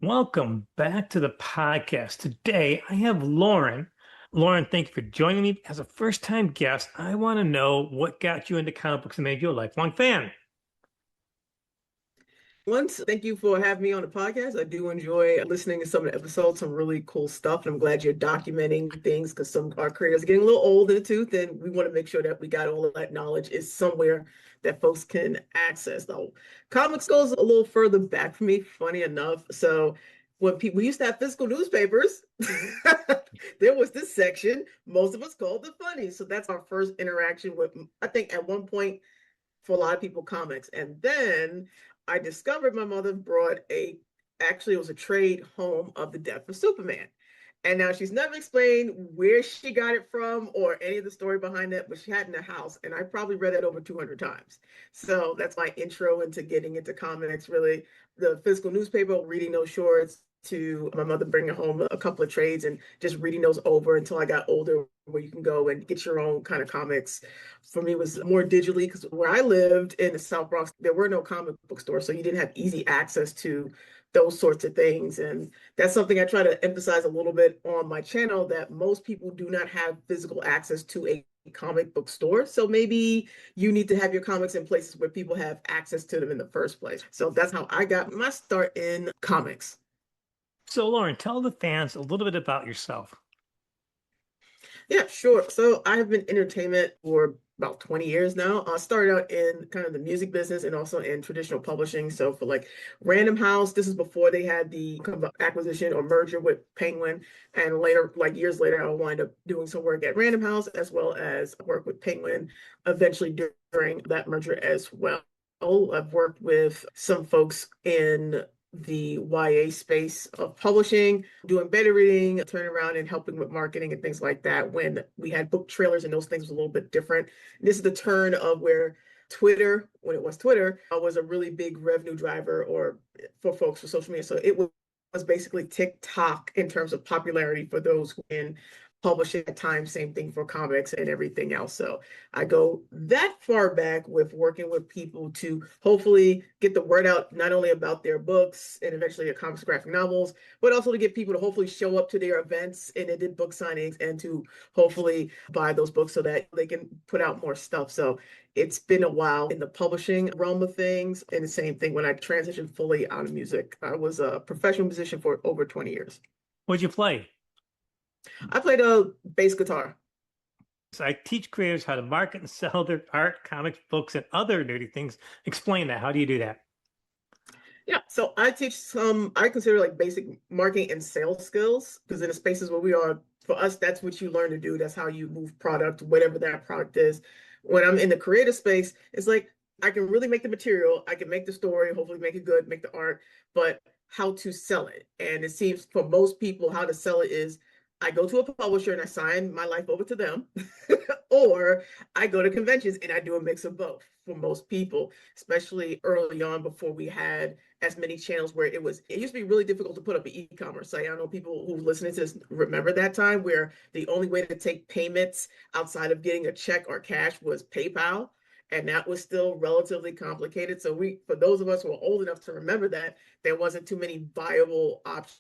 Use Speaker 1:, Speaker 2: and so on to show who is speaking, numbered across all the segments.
Speaker 1: Welcome back to the podcast. Today I have Lauren. Lauren, thank you for joining me as a first-time guest. I want to know what got you into comic books and made you a lifelong fan.
Speaker 2: Once, thank you for having me on the podcast. I do enjoy listening to some of the episodes, some really cool stuff. And I'm glad you're documenting things because some of our creators are getting a little old in the tooth, and we want to make sure that we got all of that knowledge is somewhere that folks can access. Though comics goes a little further back for me, funny enough. So when people we used to have physical newspapers, there was this section most of us called the funnies. So that's our first interaction with, I think, at one point for a lot of people, comics. And then I discovered my mother brought actually, it was a trade home of the death of Superman. And now she's never explained where she got it from or any of the story behind it, but she had it in the house. And I probably read it over 200 times. So that's my intro into getting into comics, really. The physical newspaper, reading those shorts, to my mother bringing home a couple of trades and just reading those over until I got older, where you can go and get your own kind of comics. For me, it was more digitally because where I lived in the South Bronx, there were no comic book stores, so you didn't have easy access to those sorts of things. And that's something I try to emphasize a little bit on my channel, that most people do not have physical access to a comic book store. So maybe you need to have your comics in places where people have access to them in the first place. So that's how I got my start in comics.
Speaker 1: So, Lauren, tell the fans a little bit about yourself.
Speaker 2: Yeah, sure. So I have been in entertainment for about 20 years now. I started out in kind of the music business and also in traditional publishing. So for like Random House, this is before they had the kind of acquisition or merger with Penguin. And later, like years later, I wind up doing some work at Random House as well as work with Penguin eventually during that merger as well. I've worked with some folks in the YA space of publishing, doing beta reading, turning around and helping with marketing and things like that. When we had book trailers and those things was a little bit different. This is the turn of where Twitter, when it was Twitter, was a really big revenue driver or for folks for social media. So it was basically TikTok in terms of popularity for those who in publishing at times, same thing for comics and everything else. So I go that far back with working with people to hopefully get the word out, not only about their books and eventually their comics, graphic novels, but also to get people to hopefully show up to their events and they did book signings and to hopefully buy those books so that they can put out more stuff. So it's been a while in the publishing realm of things. And the same thing when I transitioned fully out of music. I was a professional musician for over 20 years.
Speaker 1: What'd you play?
Speaker 2: I played a bass guitar.
Speaker 1: So I teach creators how to market and sell their art, comics, books, and other nerdy things. Explain that. How do you do that?
Speaker 2: Yeah, so I teach some, I consider like basic marketing and sales skills because in the spaces where we are, for us, that's what you learn to do. That's how you move product, whatever that product is. When I'm in the creative space, it's like I can really make the material, I can make the story, hopefully make it good, make the art, but how to sell it. And it seems for most people, how to sell it is I go to a publisher and I sign my life over to them, or I go to conventions and I do a mix of both for most people, especially early on before we had as many channels where it used to be really difficult to put up an e-commerce site. I know people who listening to this remember that time where the only way to take payments outside of getting a check or cash was PayPal. And that was still relatively complicated. So for those of us who are old enough to remember that, there wasn't too many viable options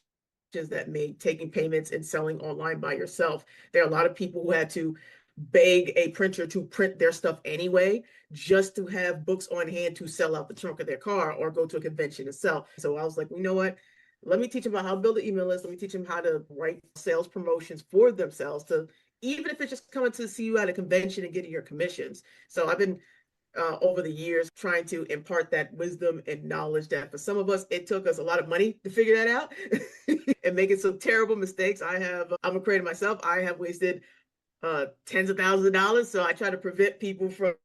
Speaker 2: that made taking payments and selling online by yourself. There are a lot of people who had to beg a printer to print their stuff anyway, just to have books on hand to sell out the trunk of their car or go to a convention and sell. So I was like, you know what? Let me teach them about how to build an email list. Let me teach them how to write sales promotions for themselves to, even if it's just coming to see you at a convention and getting your commissions. So I've been over the years trying to impart that wisdom and knowledge that for some of us it took us a lot of money to figure that out and making some terrible mistakes. I'm a creator myself. I have wasted tens of thousands of dollars. So I try to prevent people from,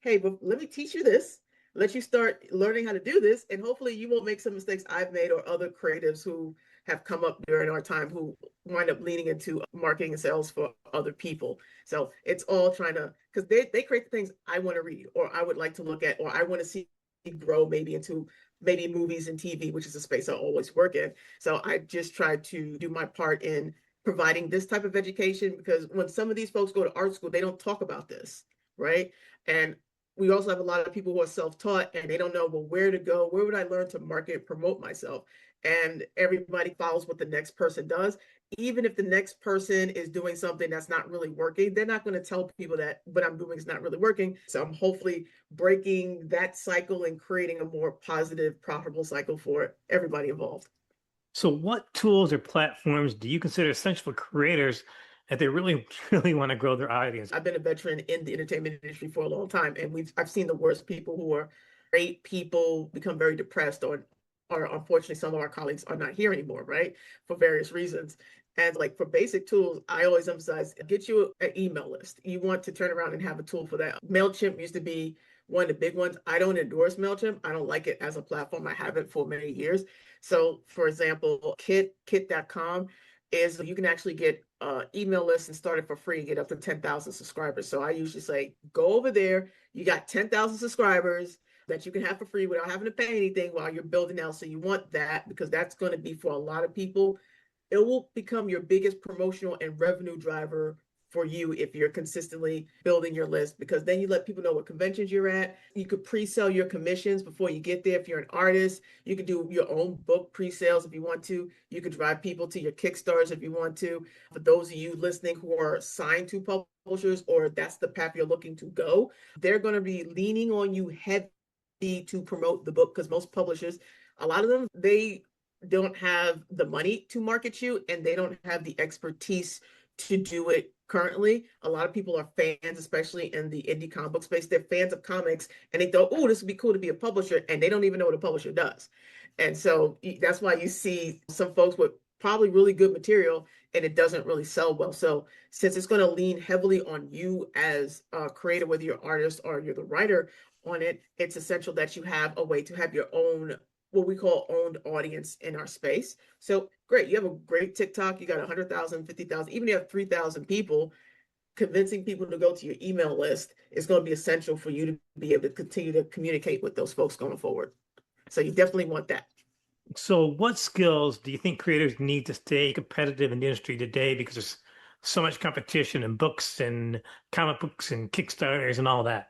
Speaker 2: hey, but let me teach you this, let you start learning how to do this, and hopefully you won't make some mistakes I've made or other creatives who have come up during our time who wind up leaning into marketing and sales for other people. So it's all trying to, because they create the things I want to read or I would like to look at or I want to see grow maybe into maybe movies and TV, which is a space I always work in. So I just try to do my part in providing this type of education because when some of these folks go to art school, they don't talk about this, right? And we also have a lot of people who are self-taught and they don't know, well, where to go, where would I learn to market, promote myself? And everybody follows what the next person does. Even if the next person is doing something that's not really working, they're not going to tell people that what I'm doing is not really working. So I'm hopefully breaking that cycle and creating a more positive, profitable cycle for everybody involved.
Speaker 1: So what tools or platforms do you consider essential for creators if they really, really want to grow their audience?
Speaker 2: I've been a veteran in the entertainment industry for a long time, and I've seen the worst people who are great people become very depressed, or unfortunately, some of our colleagues are not here anymore, right? For various reasons. And like for basic tools, I always emphasize get you an email list. You want to turn around and have a tool for that. MailChimp used to be one of the big ones. I don't endorse MailChimp. I don't like it as a platform. I haven't for many years. So for example, kit.com is you can actually get email lists and start it for free and get up to 10,000 subscribers. So I usually say, go over there. You got 10,000 subscribers that you can have for free without having to pay anything while you're building out. So you want that because that's going to be for a lot of people. It will become your biggest promotional and revenue driver for you if you're consistently building your list, because then you let people know what conventions you're at. You could pre-sell your commissions before you get there. If you're an artist, you could do your own book pre-sales if you want to. You could drive people to your Kickstarters if you want to. For those of you listening who are signed to publishers or that's the path you're looking to go, they're going to be leaning on you heavy to promote the book, because most publishers, a lot of them, they don't have the money to market you and they don't have the expertise to do it currently. A lot of people are fans, especially in the indie comic book space. They're fans of comics and they thought, oh, this would be cool to be a publisher, and they don't even know what a publisher does. And so that's why you see some folks with probably really good material and it doesn't really sell well. So since it's going to lean heavily on you as a creator, whether you're an artist or you're the writer on it, it's essential that you have a way to have your own, what we call owned audience in our space. So great, you have a great TikTok, you got 100,000, 50,000, even if you have 3,000 people, convincing people to go to your email list is going to be essential for you to be able to continue to communicate with those folks going forward. So you definitely want that.
Speaker 1: So what skills do you think creators need to stay competitive in the industry today because there's so much competition in books and comic books and Kickstarters and all that?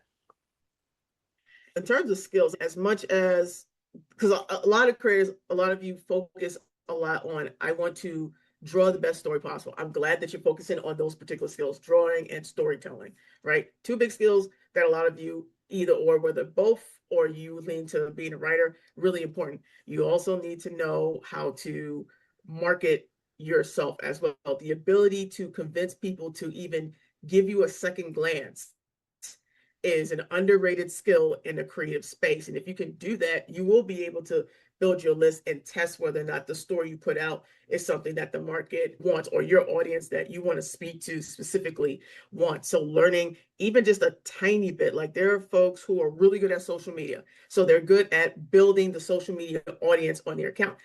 Speaker 2: In terms of skills, as much as, because a lot of creators, a lot of you focus a lot on, I want to draw the best story possible. I'm glad that you're focusing on those particular skills, drawing and storytelling, right? Two big skills that a lot of you either or, whether both or you lean to being a writer, really important. You also need to know how to market yourself as well. The ability to convince people to even give you a second glance is an underrated skill in a creative space. And if you can do that, you will be able to build your list and test whether or not the story you put out is something that the market wants or your audience that you want to speak to specifically wants. So learning even just a tiny bit, like there are folks who are really good at social media. So they're good at building the social media audience on their account.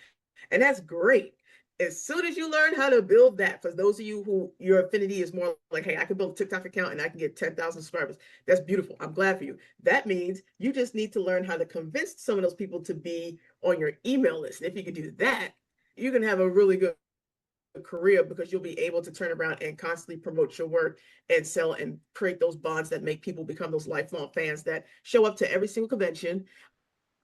Speaker 2: And that's great. As soon as you learn how to build that, for those of you who your affinity is more like, hey, I can build a TikTok account and I can get 10,000 subscribers. That's beautiful. I'm glad for you. That means you just need to learn how to convince some of those people to be on your email list. And if you can do that, you can have a really good career, because you'll be able to turn around and constantly promote your work and sell and create those bonds that make people become those lifelong fans that show up to every single convention,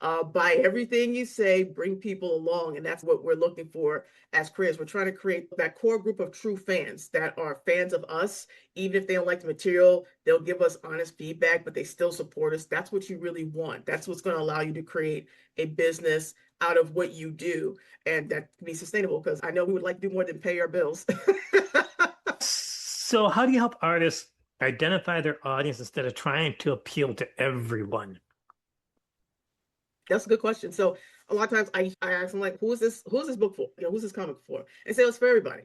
Speaker 2: buy everything you say, bring people along. And that's what we're looking for as creators. We're trying to create that core group of true fans that are fans of us. Even if they don't like the material, they'll give us honest feedback, but they still support us. That's what you really want. That's what's going to allow you to create a business out of what you do, and that can be sustainable, because I know we would like to do more than pay our bills.
Speaker 1: So how do you help artists identify their audience instead of trying to appeal to everyone?
Speaker 2: That's a good question. So a lot of times I ask them like, who's this book for? Who's this comic for? And say it's for everybody.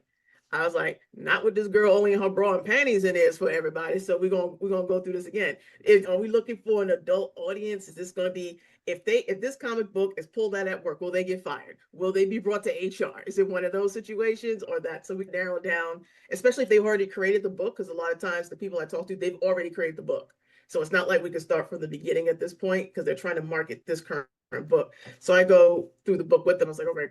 Speaker 2: I was like, not with this girl only in her bra and panties in is for everybody. So we're gonna go through this again. Are we looking for an adult audience? Is this gonna be, if this comic book is pulled out at work, will they get fired? Will they be brought to HR? Is it one of those situations or that? So we narrow down, especially if they've already created the book, because a lot of times the people I talk to, they've already created the book. So it's not like we can start from the beginning at this point, because they're trying to market this current book. So I go through the book with them. I was like, okay,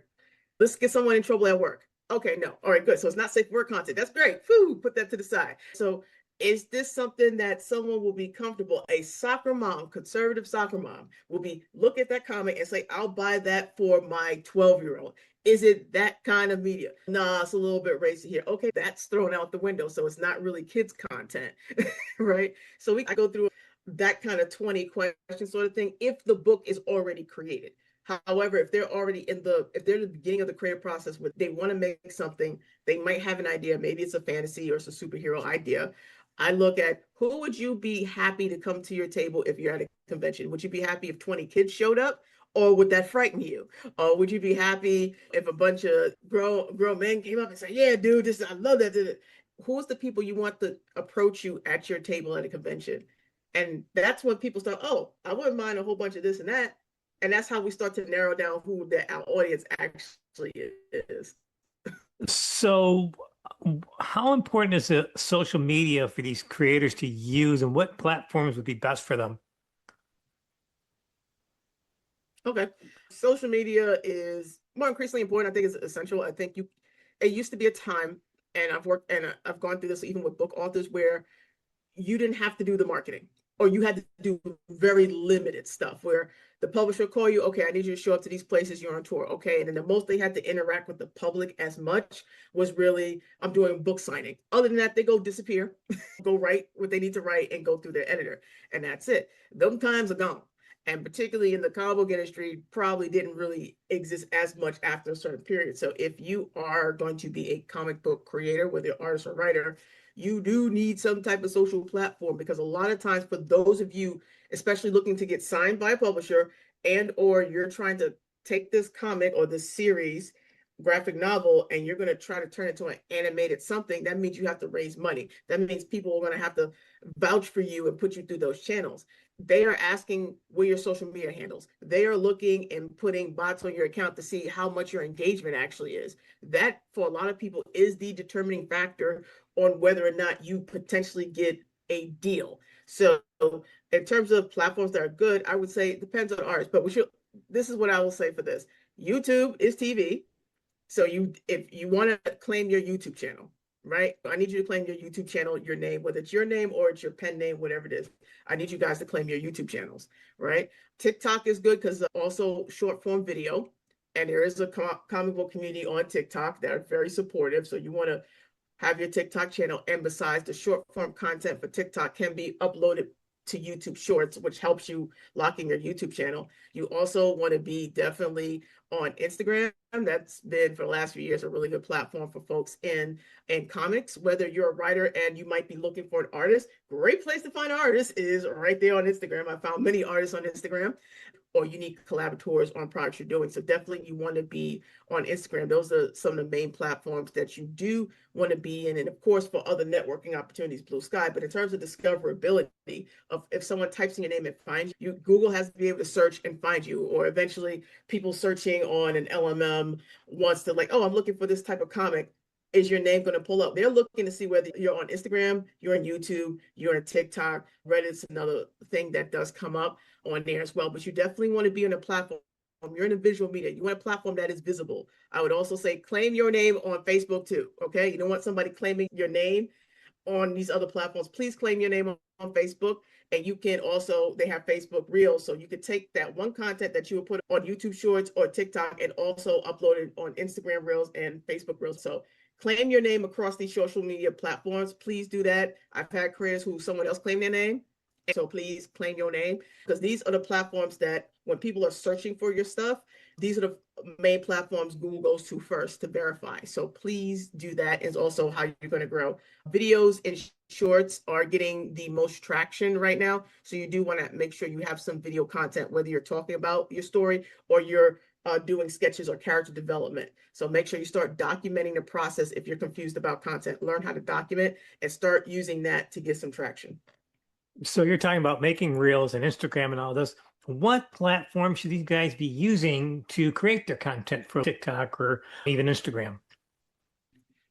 Speaker 2: let's get someone in trouble at work. Okay, no. All right, good. So it's not safe for work content. That's great. Put that to the side. So Is this something that someone will be comfortable? A soccer mom, conservative soccer mom, will be look at that comic and say, I'll buy that for my 12-year-old. Is it that kind of media? Nah, it's a little bit racy here. Okay, that's thrown out the window. So it's not really kids content, right? So I go through that kind of 20 question sort of thing if the book is already created. However, if they're already if they're in the beginning of the creative process where they want to make something, they might have an idea. Maybe it's a fantasy or it's a superhero idea. I look at who would you be happy to come to your table if you're at a convention? Would you be happy if 20 kids showed up? Or would that frighten you? Or would you be happy if a bunch of grown men came up and said, "Yeah, dude, I love that." Who's the people you want to approach you at your table at a convention? And that's when people start, oh, I wouldn't mind a whole bunch of this and that. And that's how we start to narrow down who our audience actually is.
Speaker 1: So, how important is it social media for these creators to use, and what platforms would be best for them?
Speaker 2: Okay. Social media is more increasingly important. I think it's essential. I think it used to be a time, and I've gone through this even with book authors where you didn't have to do the marketing or you had to do very limited stuff where the publisher call you, okay, I need you to show up to these places, you're on tour. Okay. And then the most they had to interact with the public as much was really, I'm doing book signing. Other than that, they go disappear, go write what they need to write and go through their editor. And that's it. Those times are gone. And particularly in the comic book industry, probably didn't really exist as much after a certain period. So if you are going to be a comic book creator, whether you're artist or writer, you do need some type of social platform because a lot of times for those of you, especially looking to get signed by a publisher and or you're trying to take this comic or this series, graphic novel, and you're going to try to turn it into an animated something, that means you have to raise money. That means people are going to have to vouch for you and put you through those channels. They are asking where your social media handles. They are looking and putting bots on your account to see how much your engagement actually is. That, for a lot of people, is the determining factor on whether or not you potentially get a deal. So in terms of platforms that are good, I would say it depends on artists, but this is what I will say for this. YouTube is TV. So if you want to claim your YouTube channel, right? I need you to claim your YouTube channel, your name, whether it's your name or it's your pen name, whatever it is. I need you guys to claim your YouTube channels, right? TikTok is good because also short form video. And there is a comic book community on TikTok that are very supportive. So you want to have your TikTok channel. And besides, the short form content for TikTok can be uploaded to YouTube Shorts, which helps you lock in your YouTube channel. You also want to be definitely on Instagram. That's been for the last few years a really good platform for folks in comics. Whether you're a writer and you might be looking for an artist, great place to find artists is right there on Instagram. I found many artists on Instagram or unique collaborators on projects you're doing. So definitely you want to be on Instagram. Those are some of the main platforms that you do want to be in. And of course, for other networking opportunities, Blue Sky. But in terms of discoverability of if someone types in your name and finds you, Google has to be able to search and find you, or eventually people searching on an LMM wants to like, oh, I'm looking for this type of comic. Is your name going to pull up? They're looking to see whether you're on Instagram, you're on YouTube, you're on TikTok. Reddit's another thing that does come up on there as well. But you definitely want to be on a platform. You're in a visual media. You want a platform that is visible. I would also say claim your name on Facebook too. Okay. You don't want somebody claiming your name on these other platforms. Please claim your name on Facebook. And you can also, they have Facebook Reels. So you could take that one content that you would put on YouTube Shorts or TikTok and also upload it on Instagram Reels and Facebook Reels. So claim your name across these social media platforms. Please do that. I've had creators who someone else claimed their name. So please claim your name because these are the platforms that when people are searching for your stuff, these are the main platforms Google goes to first to verify. So please do that. Is also how you're going to grow. Videos and shorts are getting the most traction right now. So you do want to make sure you have some video content, whether you're talking about your story or you're doing sketches or character development. So make sure you start documenting the process. If you're confused about content, learn how to document and start using that to get some traction.
Speaker 1: So you're talking about making reels and Instagram and all this. What platform should these guys be using to create their content for TikTok or even Instagram?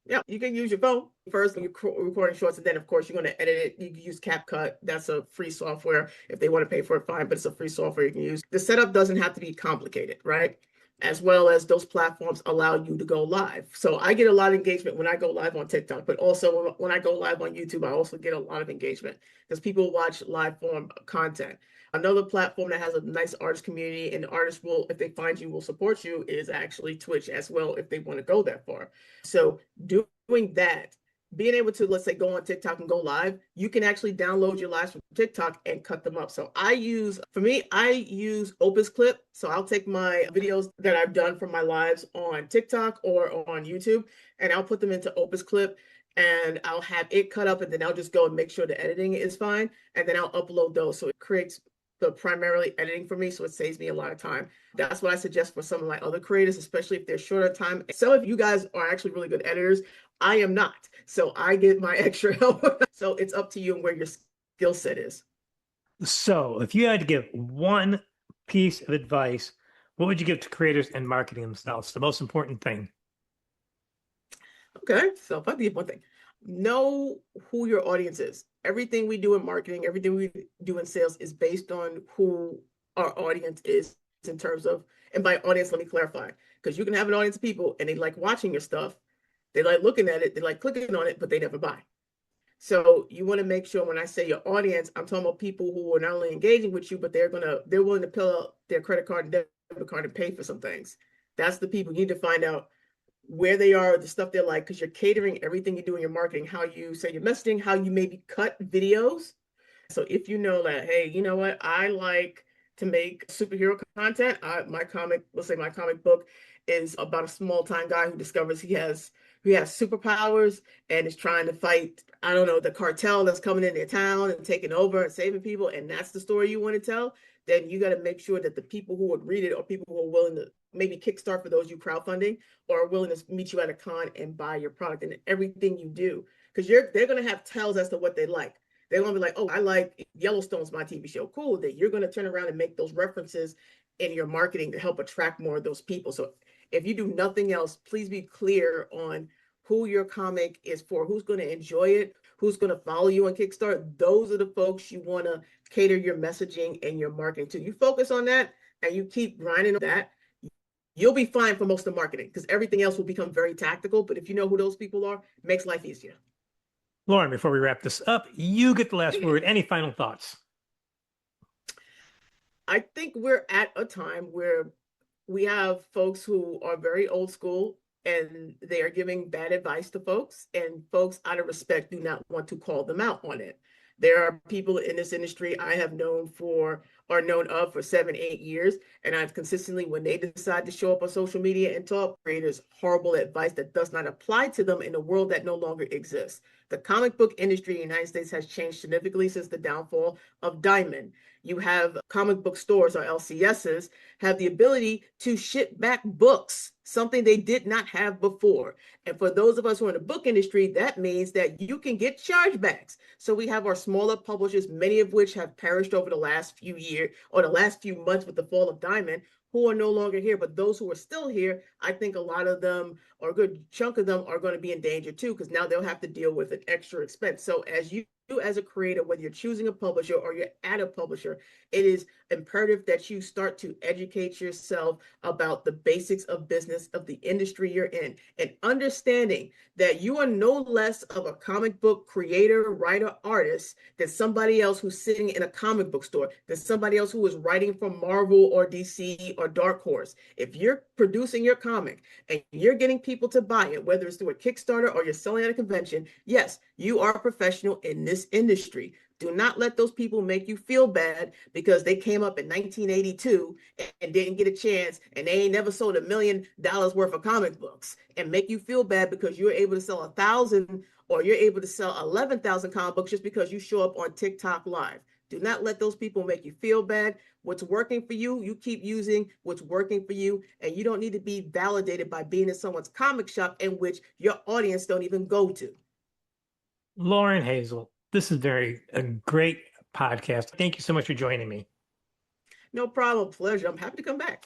Speaker 2: Yeah, you can use your phone first when you're recording shorts, and then of course you're going to edit it. You can use CapCut. That's a free software. If they want to pay for it, fine, but it's a free software you can use. The setup doesn't have to be complicated, right? as well as those platforms allow you to go live. So I get a lot of engagement when I go live on TikTok, but also when I go live on YouTube, I also get a lot of engagement because people watch live form content. Another platform that has a nice artist community and artists will, if they find you, will support you is actually Twitch as well if they want to go that far. So doing that, being able to, let's say, go on TikTok and go live, you can actually download your lives from TikTok and cut them up. So for me, I use Opus Clip. So I'll take my videos that I've done from my lives on TikTok or on YouTube, and I'll put them into Opus Clip and I'll have it cut up, and then I'll just go and make sure the editing is fine. And then I'll upload those. So it creates the primarily editing for me, so it saves me a lot of time. That's what I suggest for some of my other creators, especially if they're shorter time. Some of you guys are actually really good editors. I am not, so I get my extra help. So it's up to you and where your skill set is.
Speaker 1: So, if you had to give one piece of advice, what would you give to creators and marketing themselves? The most important thing.
Speaker 2: Okay, so if I give one thing, know who your audience is. Everything we do in marketing, everything we do in sales is based on who our audience is in terms of, and by audience, let me clarify, because you can have an audience of people and they like watching your stuff, they like looking at it, they like clicking on it, but they never buy. So you want to make sure when I say your audience, I'm talking about people who are not only engaging with you, but they're willing to pull out their credit card and debit card and pay for some things. That's the people. You need to find out where they are, the stuff they're like, because you're catering everything you do in your marketing, how you say your messaging, how you maybe cut videos. So if you know that, hey, you know what, I like to make superhero content. Let's say my comic book is about a small time guy who discovers he has superpowers and is trying to fight, I don't know, the cartel that's coming in their town and taking over and saving people, and that's the story you want to tell. Then you got to make sure that the people who would read it are people who are willing to maybe kickstart for those you crowdfunding or are willing to meet you at a con and buy your product and everything you do, because they're going to have tells as to what they like. They're going to be like, oh, I like Yellowstone's my TV show. Cool. That you're going to turn around and make those references in your marketing to help attract more of those people. So if you do nothing else, please be clear on who your comic is for, who's going to enjoy it, who's going to follow you on Kickstarter. Those are the folks you want to cater your messaging and your marketing to. You focus on that and you keep grinding on that, you'll be fine for most of marketing because everything else will become very tactical. But if you know who those people are, it makes life easier.
Speaker 1: Lauren, before we wrap this up, you get the last word. Any final thoughts?
Speaker 2: I think we're at a time where we have folks who are very old school and they are giving bad advice to folks, and folks, out of respect, do not want to call them out on it. There are people in this industry I have known of for 7, 8 years, and I've consistently, when they decide to show up on social media and talk, creators horrible advice that does not apply to them in a world that no longer exists. The comic book industry in the United States has changed significantly since the downfall of Diamond. You have comic book stores, or LCSs, have the ability to ship back books, something they did not have before. And for those of us who are in the book industry, that means that you can get chargebacks. So we have our smaller publishers, many of which have perished over the last few years or the last few months with the fall of Diamond, who are no longer here. But those who are still here, I think a lot of them, or a good chunk of them, are going to be in danger too, because now they'll have to deal with an extra expense. So as a creator, whether you're choosing a publisher or you're at a publisher, it is imperative that you start to educate yourself about the basics of business of the industry you're in, and understanding that you are no less of a comic book creator, writer, artist than somebody else who's sitting in a comic book store, than somebody else who is writing for Marvel or DC or Dark Horse. If you're producing your comic and you're getting people to buy it, whether it's through a Kickstarter or you're selling at a convention, yes, you are a professional in this industry. Do not let those people make you feel bad because they came up in 1982 and didn't get a chance and they ain't never sold $1 million worth of comic books, and make you feel bad because you're able to sell 1,000 or you're able to sell 11,000 comic books just because you show up on TikTok Live. Do not let those people make you feel bad. What's working for you, you keep using what's working for you, and you don't need to be validated by being in someone's comic shop in which your audience don't even go to.
Speaker 1: Lauren Hazel, this is a great podcast. Thank you so much for joining me.
Speaker 2: No problem. Pleasure. I'm happy to come back.